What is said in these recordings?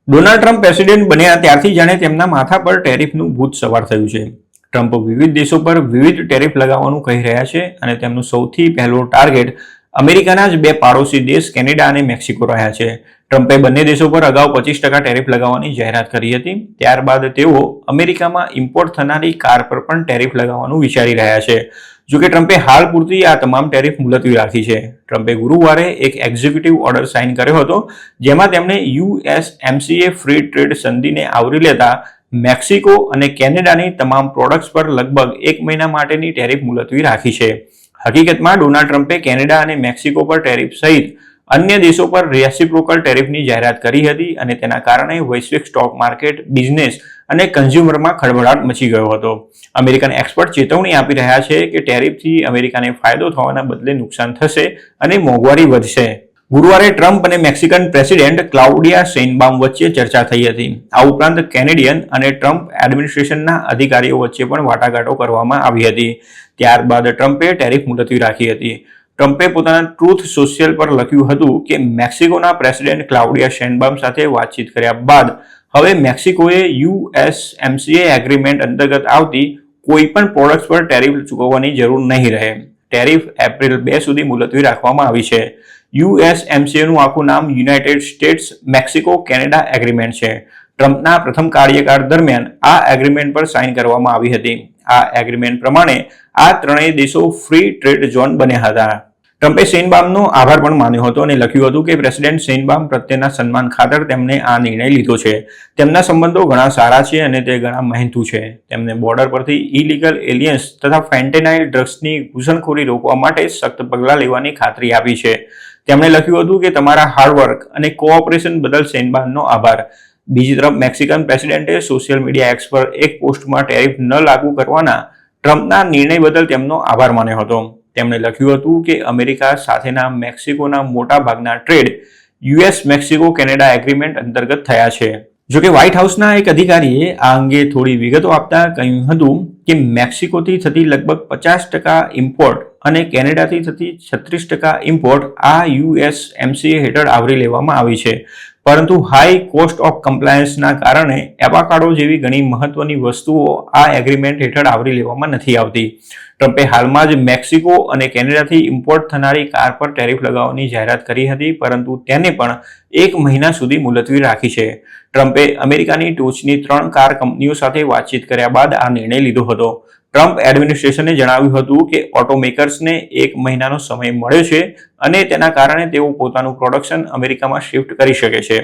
Donald Trump president બન્યા ત્યારથી જાણે તેમના માથા પર ટેરિફનું ભૂત સવાર થયું છે. ટ્રમ્પ વિવિધ દેશો પર વિવિધ ટેરિફ લગાવવાનું કહી રહ્યા છે અને તેમનું સૌથી પહેલો ટાર્ગેટ અમેરિકાના જ બે પાડોશી દેશ કેનેડા અને મેક્સિકો રહ્યા છે. ટ્રમ્પે બંને દેશો પર અગાઉ 25% ટેરિફ લગાવવાની જાહેરાત કરી હતી. ત્યારબાદ તેઓ અમેરિકામાં ઇમ્પોર્ટ થનારી કાર પર પણ ટેરિફ લગાવવાનું વિચારી રહ્યા છે. જોકે ટ્રમ્પે હાલ પૂરતી આ તમામ ટેરિફ મુલતવી રાખી છે. ટ્રમ્પે ગુરુવારે એક એક્ઝિક્યુટિવ ઓર્ડર સાઇન કર્યો હતો, જેમાં તેમણે યુએસએમસીએ ફ્રી ટ્રેડ સંધિને આવરી લેતા મેક્સિકો અને કેનેડાની તમામ પ્રોડક્ટ્સ પર લગભગ 1 મહિના માટેની ટેરિફ મુલતવી રાખી છે. હકીકતમાં ડોનાલ્ડ ટ્રમ્પે કેનેડા અને મેક્સિકો પર ટેરિફ સહિત અન્ય દેશો પર રેસિપ્રોકલ ટેરિફની જાહેરાત કરી હતી અને તેના કારણે વૈશ્વિક સ્ટોક માર્કેટ, બિઝનેસ અને કન્ઝ્યુમરમાં ખળભળાટ મચી ગયો હતો. અમેરિકન એક્સપર્ટ ચેતવણી આપી રહ્યા છે કે ટેરિફથી અમેરિકાને ફાયદો થવાના બદલે નુકસાન થશે અને મોંઘવારી વધશે. ગુરુવારે ટ્રમ્પ અને મેક્સિકન પ્રેસિડેન્ટ ક્લાઉડિયા શેઇનબાઉમ વચ્ચે ચર્ચા થઈ હતી. આ ઉપરાંત કેનેડિયન અને ટ્રમ્પ એડમિનિસ્ટ્રેશનના અધિકારીઓ વચ્ચે પણ વાટાઘાટો કરવામાં આવી હતી. ત્યારબાદ ટ્રમ્પે ટેરિફ મુલતવી રાખી હતી. ટ્રમ્પે પોતાના ટ્રુથ સોશિયલ પર લખ્યું હતું કે મેક્સિકોના પ્રેસિડેન્ટ ક્લાઉડિયા શેઇનબાઉમ સાથે વાતચીત કર્યા બાદ હવે મેક્સિકોએ યુએસએમસીએ એગ્રીમેન્ટ અંતર્ગત આવતી કોઈપણ પ્રોડક્ટ્સ પર ટેરિફ ચૂકવવાની જરૂર નહીં રહે. ટેરિફ એપ્રિલ 2 સુધી મુલતવી રાખવામાં આવી છે. યુએસએમસીએનું આખું નામ United states Mexico Canada agreement છે. ટ્રમ્પના પ્રથમ કાર્યકાળ દરમિયાન આ એગ્રીમેન્ટ પર સાઇન કરવામાં આવી હતી. આ એગ્રીમેન્ટ પ્રમાણે આ ત્રણેય દેશો ફ્રી ટ્રેડ ઝોન બન્યા હતા. ટ્રમ્પે શેઇનબાઉમનો આભાર પણ માન્યો હતો અને લખ્યું હતું કે પ્રેસિડેન્ટ શેઇનબાઉમ પ્રત્યેના સન્માન ખાતર તેમણે આ નિર્ણય લીધો છે. તેમના સંબંધો ઘણા સારા છે અને તે ઘણા મહેનતુ છે. તેમને બોર્ડર પરથી ઇલીગલ એલિયન્સ તથા ફેન્ટેનાઇલ ડ્રગ્સની ઘૂસણખોરી રોકવા માટે સખ્ત પગલાં લેવાની ખાતરી આપી છે. તેમણે લખ્યું હતું કે તમારા હાર્ડવર્ક અને કોઓપરેશન બદલ શેઇનબાઉમનો આભાર. બીજી તરફ મેક્સિકન પ્રેસિડેન્ટે સોશિયલ મીડિયા એક્સ પર એક પોસ્ટમાં ટેરિફ ન લાગુ કરવાના ટ્રમ્પના નિર્ણય બદલ તેમનો આભાર માન્યો હતો. તેમણે લખ્યું હતું કે અમેરિકા સાથેના મેક્સિકોના મોટા ભાગના trade US Mexico Canada agreement અંતર્ગત થયા છે. જોકે વ્હાઇટ હાઉસના એક અધિકારીએ આ અંગે થોડી વિગતો આપતા કહ્યું હતું કે મેક્સિકોથી થતી લગભગ 50% ઇમ્પોર્ટ અને કેનેડાથી થતી 36% ઇમ્પોર્ટ આ યુએસએમસીએ હેઠળ આવરી લેવામાં આવી છે. પરંતુ હાઈ કોસ્ટ ઓફ કમ્પ્લાયન્સના કારણે એવાકાડો જેવી ઘણી મહત્વની વસ્તુઓ આ એગ્રીમેન્ટ હેઠળ આવરી લેવામાં નથી આવતી. ટ્રમ્પે હાલમાં જ મેક્સિકો અને કેનેડાથી ઇમ્પોર્ટ થનારી કાર પર ટેરિફ લગાવવાની જાહેરાત કરી હતી, પરંતુ તેને પણ 1 મહિના સુધી મુલતવી રાખી છે. ટ્રમ્પે અમેરિકાની ટોચની 3 કાર કંપનીઓ સાથે વાતચીત કર્યા બાદ આ નિર્ણય લીધો હતો. ટ્રમ્પ એડમિનિસ્ટ્રેશને જણાવ્યું હતું કે ઓટોમેકર્સને 1 મહિનાનો સમય મળ્યો છે અને તેના કારણે તેઓ પોતાનું પ્રોડક્શન અમેરિકામાં શિફ્ટ કરી શકે છે.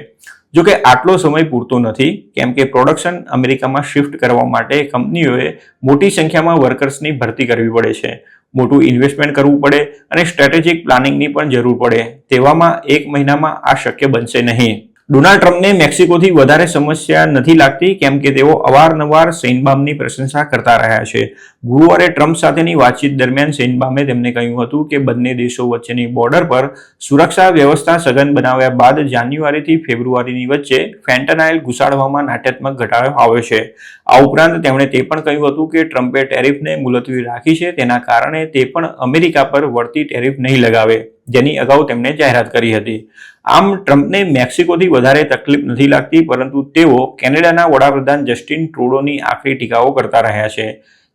જોકે આટલો સમય પૂરતો નથી, કેમ કે પ્રોડક્શન અમેરિકામાં શિફ્ટ કરવા માટે કંપનીઓએ મોટી સંખ્યામાં વર્કર્સની ભરતી કરવી પડે છે, મોટું ઇન્વેસ્ટમેન્ટ કરવું પડે અને સ્ટ્રેટેજિક પ્લાનિંગની પણ જરૂર પડે. તેવામાં 1 મહિનામાં આ શક્ય બનશે નહીં. ડોનાલ્ડ ટ્રમ્પને મેક્સિકોથી વધારે સમસ્યા નથી લાગતી, કેમ કે તેઓ અવારનવાર શેઇનબાઉમની પ્રશંસા કરતા રહ્યા છે. ગુરુવારે ટ્રમ્પ સાથેની વાતચીત દરમિયાન શેઇનબાઉમે તેમને કહ્યું હતું કે બંને દેશો વચ્ચેની બોર્ડર પર સુરક્ષા વ્યવસ્થા સઘન બનાવ્યા બાદ જાન્યુઆરીથી ફેબ્રુઆરીની વચ્ચે ફેન્ટેનાઇલ ઘુસાડવામાં નાટ્યાત્મક ઘટાડો આવ્યો છે. આ ઉપરાંત તેમણે તે પણ કહ્યું હતું કે ટ્રમ્પે ટેરિફને મુલતવી રાખી છે, તેના કારણે તે પણ અમેરિકા પર વળતી ટેરિફ નહીં લગાવે, જેની અગાઉ તેમણે જાહેરાત કરી હતી. આમ ટ્રમ્પને મેક્સિકોથી વધારે તકલીફ નથી લાગતી, પરંતુ તેઓ કેનેડાના વડાપ્રધાન જસ્ટિન ટ્રુડોની આકરી ટીકાઓ કરતા રહ્યા છે.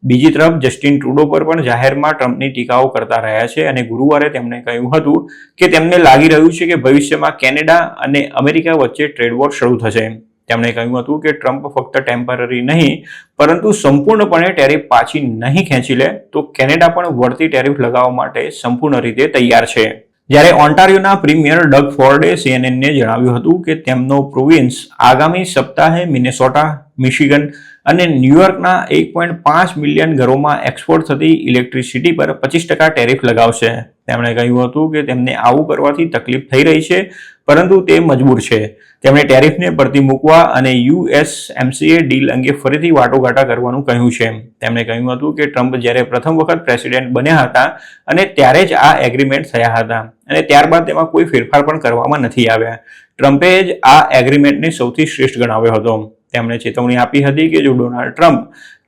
બીજી તરફ જસ્ટિન ટ્રુડો પર પણ જાહેરમાં ટ્રમ્પની ટીકાઓ કરતા રહ્યા છે અને ગુરુવારે તેમણે કહ્યું હતું કે તેમને લાગી રહ્યું છે કે ભવિષ્યમાં કેનેડા અને અમેરિકા વચ્ચે ટ્રેડ વોર શરૂ થશે. તેમણે કહ્યું હતું કે ટ્રમ્પ ફક્ત ટેમ્પરરી નહીં, પરંતુ સંપૂર્ણપણે ટેરિફ પાછી નહીં ખેંચી લે તો કેનેડા પણ વળતી ટેરિફ લગાવવા માટે સંપૂર્ણ રીતે તૈયાર છે. જ્યારે ઓન્ટારિયોના પ્રીમિયર ડગ ફોર્ડે સીએનએનને જણાવ્યું હતું કે તેમનો પ્રોવિન્સ આગામી સપ્તાહે મિનેસોટા, મિશિગન અને ન્યૂયોર્કના 1.5 મિલિયન ઘરોમાં એક્સપોર્ટ થતી ઇલેક્ટ્રિસિટી પર 25% ટેરિફ લગાવશે. તેમણે કહ્યું હતું કે તેમને આવું કરવાથી તકલીફ થઈ રહી છે, પરંતુ તે મજબૂર છે. તેમણે ટેરિફને પડતી મૂકવા અને યુએસએમસીએ ડીલ અંગે ફરીથી વાટાઘાટો કરવાનું કહ્યું છે. તેમણે કહ્યું હતું કે ટ્રમ્પ જ્યારે પ્રથમ વખત પ્રેસિડેન્ટ બન્યા હતા અને ત્યારે જ આ એગ્રીમેન્ટ થયા હતા અને ત્યારબાદ તેમાં કોઈ ફેરફાર પણ કરવામાં નથી આવ્યા. ટ્રમ્પે જ આ એગ્રીમેન્ટને સૌથી શ્રેષ્ઠ ગણાવ્યો હતો. તેમણે ચેતવણી આપી હતી કે જો ડોનાલ્ડ ટ્રમ્પ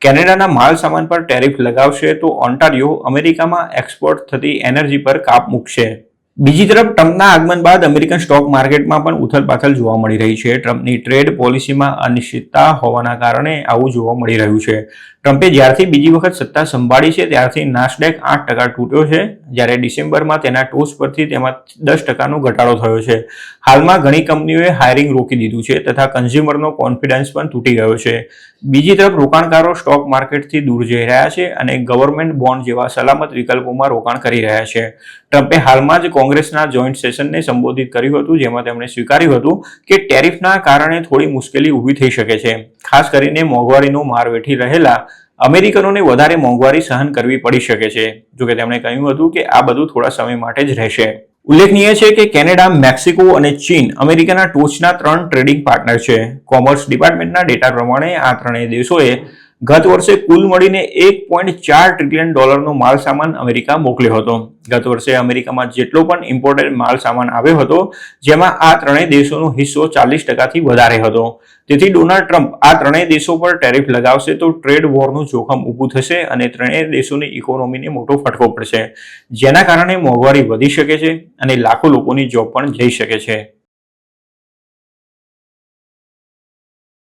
કેનેડાના માલ સામાન પર ટેરિફ લગાવશે તો ઓન્ટારિયો અમેરિકામાં એક્સપોર્ટ થતી એનર્જી પર કાપ મૂકશે. બીજી તરફ ટ્રમ્પના આગમન બાદ અમેરિકન સ્ટોક માર્કેટમાં પણ ઉથલપાથલ જોવા મળી રહી છે. ટ્રમ્પની ટ્રેડ પોલિસીમાં અનિશ્ચિતતા હોવાના કારણે આવું જોવા મળી રહ્યું છે. ટ્રમ્પે જ્યારથી બીજી વખત સત્તા સંભાળી છે ત્યારથી નાસ્ડેક 8% તૂટ્યો છે, જ્યારે ડિસેમ્બરમાં તેના ટોચ પરથી તેમાં 10%નો ઘટાડો થયો છે. હાલમાં ઘણી કંપનીઓએ હાયરિંગ રોકી દીધું છે તથા કન્ઝ્યુમરનો કોન્ફિડન્સ પણ તૂટી ગયો છે. બીજી તરફ રોકાણકારો સ્ટોક માર્કેટથી દૂર જઈ રહ્યા છે અને ગવર્નમેન્ટ બોન્ડ જેવા સલામત વિકલ્પોમાં રોકાણ કરી રહ્યા છે. ટ્રમ્પે હાલમાં જ કોંગ્રેસના જોઈન્ટ સેશનને સંબોધિત કર્યું હતું, જેમાં તેમણે સ્વીકાર્યું હતું કે ટેરિફના કારણે થોડી મુશ્કેલી ઊભી થઈ શકે છે. ખાસ કરીને મોંઘવારીનો માર વેઠી રહેલા અમેરિકનોને વધારે મોંઘવારી સહન કરવી પડી શકે છે. જોકે તેમણે કહ્યું હતું કે આ બધું થોડા સમય માટે જ રહેશે. ઉલ્લેખનીય છે કે કેનેડા, મેક્સિકો અને ચીન અમેરિકાના ટોચના 3 ટ્રેડિંગ પાર્ટનર છે. કોમર્સ ડિપાર્ટમેન્ટના ડેટા પ્રમાણે આ ત્રણેય દેશોએ ગત વર્ષે કુલ મળીને $1.4 ટ્રિલિયન માલ સામાન અમેરિકા મોકલ્યો હતો. ગત વર્ષે અમેરિકામાં જેટલો પણ ઇમ્પોર્ટેડ માલ સામાન આવ્યો હતો, જેમાં આ ત્રણેય દેશોનો હિસ્સો 40%થી વધારે હતો. તેથી ડોનાલ્ડ ટ્રમ્પ આ ત્રણેય દેશો પર ટેરિફ લગાવશે તો ટ્રેડ વોરનું જોખમ ઊભું થશે અને ત્રણેય દેશોની ઇકોનોમીને મોટો ફટકો પડશે, જેના કારણે મોંઘવારી વધી શકે છે અને લાખો લોકોની જોબ પણ જઈ શકે છે.